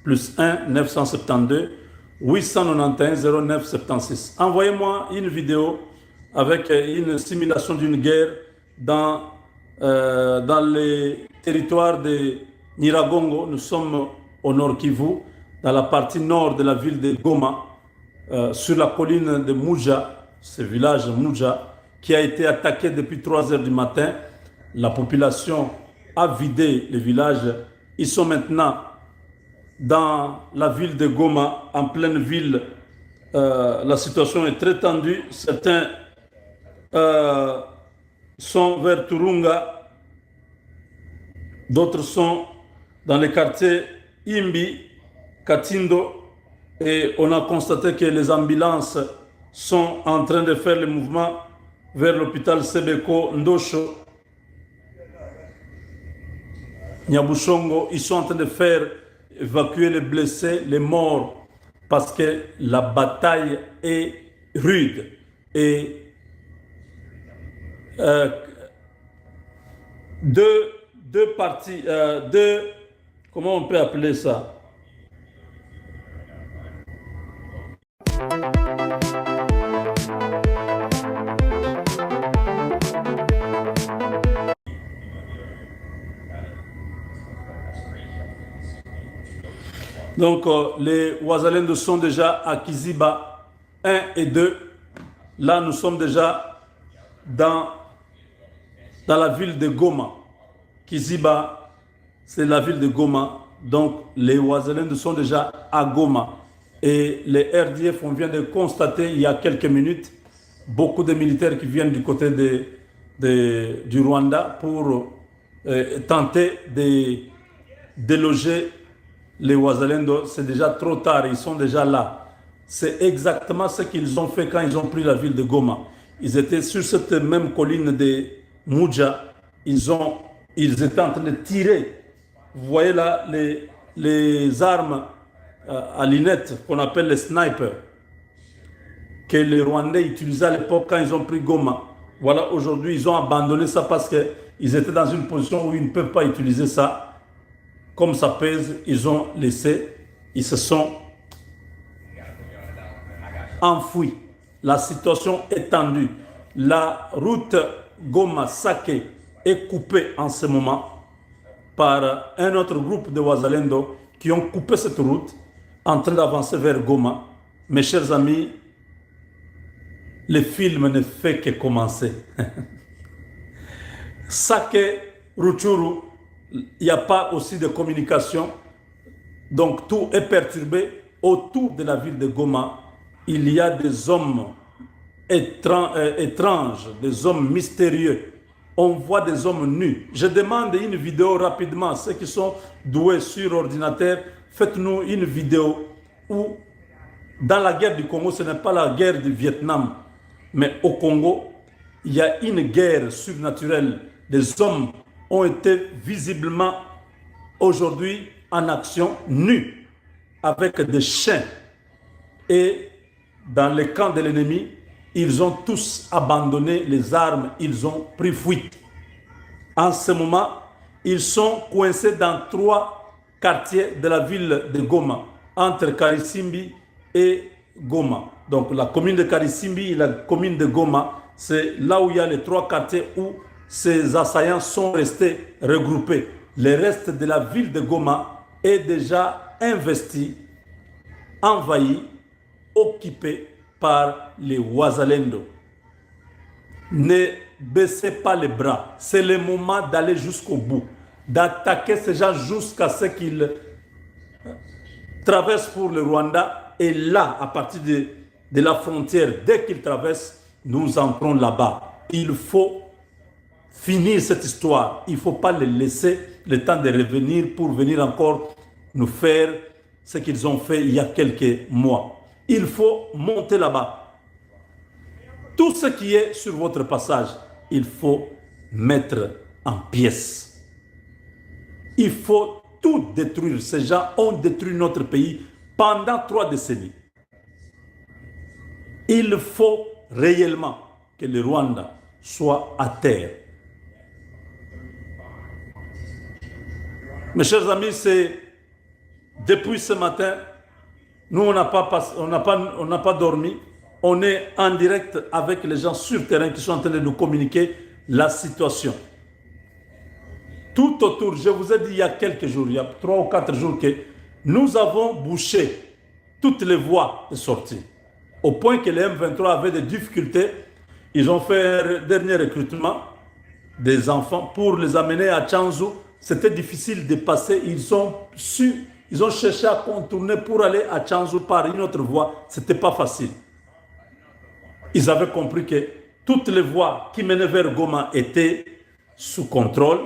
plus 1 972 891 09 76. Envoyez-moi une vidéo avec une simulation d'une guerre dans les territoires de Niragongo. Nous sommes au nord Kivu, dans la partie nord de la ville de Goma, sur la colline de Mouja, ce village Mouja, qui a été attaqué depuis 3 heures du matin. La population a vidé le village. Ils sont maintenant dans la ville de Goma, en pleine ville. La situation est très tendue. Certains sont vers Turunga, d'autres sont dans les quartiers Imbi, Katindo, et on a constaté que les ambulances sont en train de faire le mouvement vers l'hôpital Sebeko Ndosho, Nyabushongo. Ils sont en train de faire évacuer les blessés, les morts, parce que la bataille est rude. Et deux parties, comment on peut appeler ça? Donc, les Ouazalendo sont déjà à Kiziba 1 et 2. Là, nous sommes déjà dans la ville de Goma. Kiziba, c'est la ville de Goma. Donc, les Ouazalendo sont déjà à Goma. Et les RDF, on vient de constater il y a quelques minutes, beaucoup de militaires qui viennent du côté du Rwanda pour tenter de déloger les Ouazalendo. C'est déjà trop tard, ils sont déjà là. C'est exactement ce qu'ils ont fait quand ils ont pris la ville de Goma. Ils étaient sur cette même colline de Mouja. Ils étaient en train de tirer. Vous voyez là les armes à lunettes qu'on appelle les snipers, que les Rwandais utilisaient à l'époque quand ils ont pris Goma. Voilà, aujourd'hui, ils ont abandonné ça parce qu'ils étaient dans une position où ils ne peuvent pas utiliser ça. Comme ça pèse, ils ont laissé, ils se sont enfouis. La situation est tendue. La route Goma-Sake est coupée en ce moment par un autre groupe de Ouazalendo qui ont coupé cette route en train d'avancer vers Goma. Mes chers amis, le film ne fait que commencer. Sake, Ruchuru, il n'y a pas aussi de communication. Donc tout est perturbé. Autour de la ville de Goma, il y a des hommes étranges, des hommes mystérieux. On voit des hommes nus. Je demande une vidéo rapidement. Ceux qui sont doués sur ordinateur, faites-nous une vidéo où, dans la guerre du Congo, ce n'est pas la guerre du Vietnam, mais au Congo, il y a une guerre surnaturelle. Des hommes ont été visiblement aujourd'hui en action, nus, avec des chiens. Et dans les camps de l'ennemi, ils ont tous abandonné les armes, ils ont pris fuite. En ce moment, ils sont coincés dans 3 quartiers de la ville de Goma, entre Karisimbi et Goma. Donc la commune de Karisimbi et la commune de Goma, c'est là où il y a les 3 quartiers où ces assaillants sont restés regroupés. Le reste de la ville de Goma est déjà investi, envahi, occupé par les Ouazalendo. Ne baissez pas les bras. C'est le moment d'aller jusqu'au bout, d'attaquer ces gens jusqu'à ce qu'ils traversent pour le Rwanda. Et là, à partir de la frontière, dès qu'ils traversent, nous entrons là-bas. Il faut finir cette histoire. Il ne faut pas les laisser le temps de revenir pour venir encore nous faire ce qu'ils ont fait il y a quelques mois. Il faut monter là-bas. Tout ce qui est sur votre passage, il faut mettre en pièces. Il faut tout détruire. Ces gens ont détruit notre pays pendant 3 décennies. Il faut réellement que le Rwanda soit à terre. Mes chers amis, c'est Depuis ce matin, nous, on n'a pas dormi. On est en direct avec les gens sur terrain qui sont en train de nous communiquer la situation. Tout autour, je vous ai dit il y a quelques jours, il y a 3 ou 4 jours, que nous avons bouché toutes les voies de sortie. Au point que les M23 avaient des difficultés. Ils ont fait un dernier recrutement des enfants pour les amener à Tchanzu. C'était difficile de passer. Ils ont cherché à contourner pour aller à Tchanzu par une autre voie. Ce n'était pas facile. Ils avaient compris que toutes les voies qui menaient vers Goma étaient sous contrôle.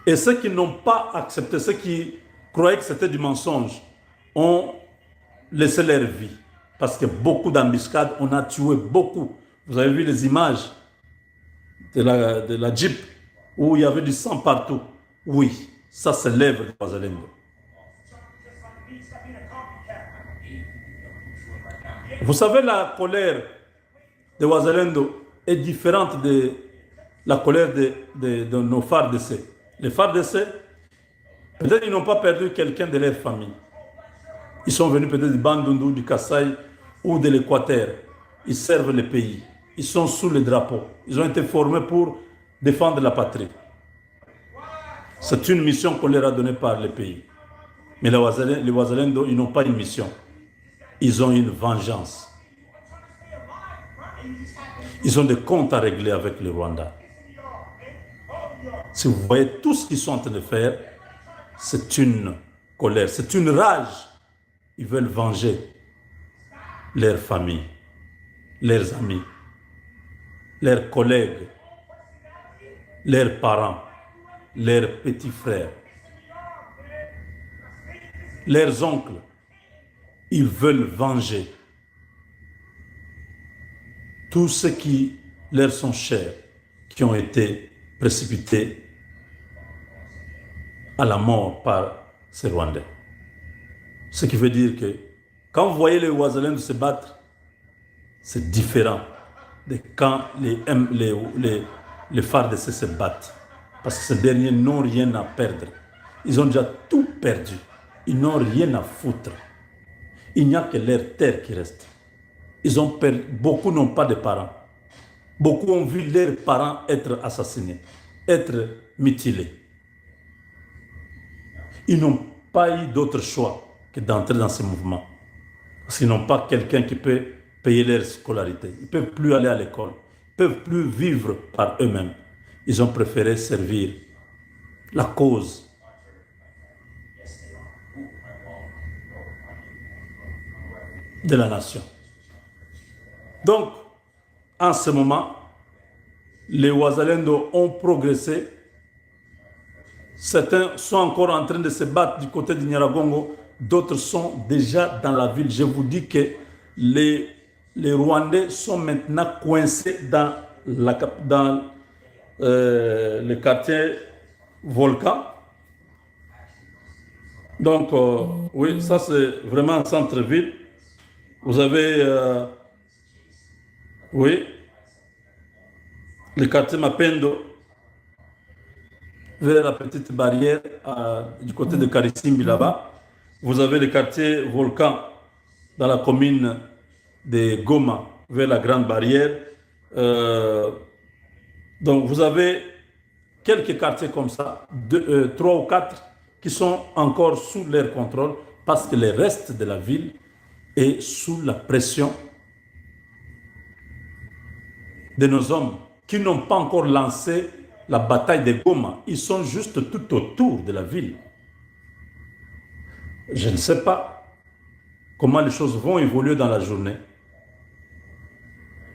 Et ceux qui n'ont pas accepté, ceux qui croyaient que c'était du mensonge, ont laissé leur vie. Parce que beaucoup d'embuscades, on a tué beaucoup. Vous avez vu les images de la Jeep où il y avait du sang partout. Oui, ça c'est l'œuvre de Wazalendo. Vous savez, la colère de Wazalendo est différente de la colère de nos FARDC. Les FARDC, peut-être ils n'ont pas perdu quelqu'un de leur famille. Ils sont venus peut-être du Bandundu, du Kasaï ou de l'Équateur. Ils servent le pays. Ils sont sous le drapeau. Ils ont été formés pour défendre la patrie. C'est une mission qu'on leur a donnée par le pays. Mais les Wazalendo, ils n'ont pas une mission. Ils ont une vengeance. Ils ont des comptes à régler avec le Rwanda. Si vous voyez tout ce qu'ils sont en train de faire, c'est une colère, c'est une rage. Ils veulent venger leurs familles, leurs amis, leurs collègues, leurs parents, leurs petits frères, leurs oncles. Ils veulent venger tous ceux qui leur sont chers, qui ont été précipités à la mort par ces Rwandais. Ce qui veut dire que quand vous voyez les Wazalendo se battre, c'est différent de quand les FARDC se battent. Parce que ces derniers n'ont rien à perdre. Ils ont déjà tout perdu. Ils n'ont rien à foutre. Il n'y a que leur terre qui reste. Beaucoup n'ont pas de parents. Beaucoup ont vu leurs parents être assassinés, être mutilés. Ils n'ont pas eu d'autre choix que d'entrer dans ce mouvement. Parce qu'ils n'ont pas quelqu'un qui peut payer leur scolarité. Ils ne peuvent plus aller à l'école. Ils ne peuvent plus vivre par eux-mêmes. Ils ont préféré servir la cause de la nation. Donc, en ce moment, les Wazalendo ont progressé. Certains sont encore en train de se battre du côté de Nyiragongo. D'autres sont déjà dans la ville. Je vous dis que les Rwandais sont maintenant coincés dans le quartier Volcan. Donc, oui, ça c'est vraiment un centre-ville. Vous avez, oui, le quartier Mapendo, vers la petite barrière du côté de Karisimbi là-bas. Vous avez le quartier Volcan dans la commune de Goma, vers la grande barrière. Donc vous avez quelques quartiers comme ça, 3 ou 4, qui sont encore sous leur contrôle parce que le reste de la ville est sous la pression de nos hommes qui n'ont pas encore lancé la bataille de Goma. Ils sont juste tout autour de la ville. Je ne sais pas comment les choses vont évoluer dans la journée.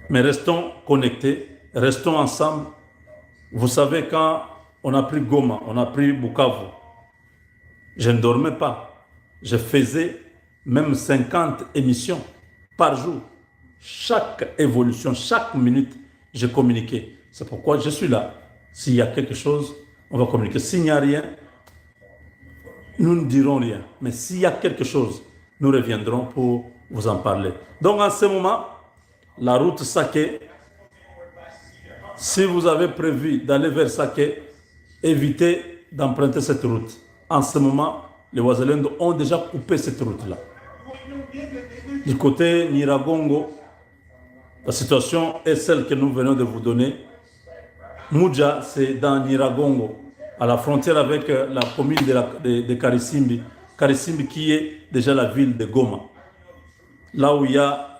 Mais restons connectés, restons ensemble. Vous savez, quand on a pris Goma, on a pris Bukavu, je ne dormais pas. Je faisais même 50 émissions par jour. Chaque évolution, chaque minute, je communiquais. C'est pourquoi je suis là. S'il y a quelque chose, on va communiquer. S'il n'y a rien, nous ne dirons rien. Mais s'il y a quelque chose, nous reviendrons pour vous en parler. Donc en ce moment, la route Saké, si vous avez prévu d'aller vers Saké, évitez d'emprunter cette route. En ce moment, les Wazalendo ont déjà coupé cette route-là. Du côté Nyiragongo, la situation est celle que nous venons de vous donner. Muja, c'est dans Nyiragongo, à la frontière avec la commune de Karisimbi. Karisimbi qui est déjà la ville de Goma. Là où il y a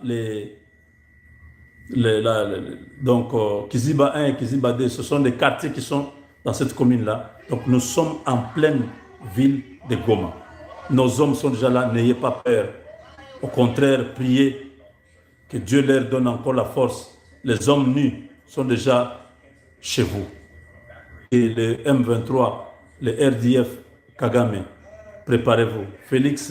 donc Kiziba 1 et Kiziba 2, ce sont des quartiers qui sont dans cette commune-là. Donc nous sommes en pleine ville de Goma. Nos hommes sont déjà là, n'ayez pas peur. Au contraire, priez que Dieu leur donne encore la force. Les hommes nus sont déjà chez vous. Et le M23, le RDF, Kagame, préparez-vous. Félix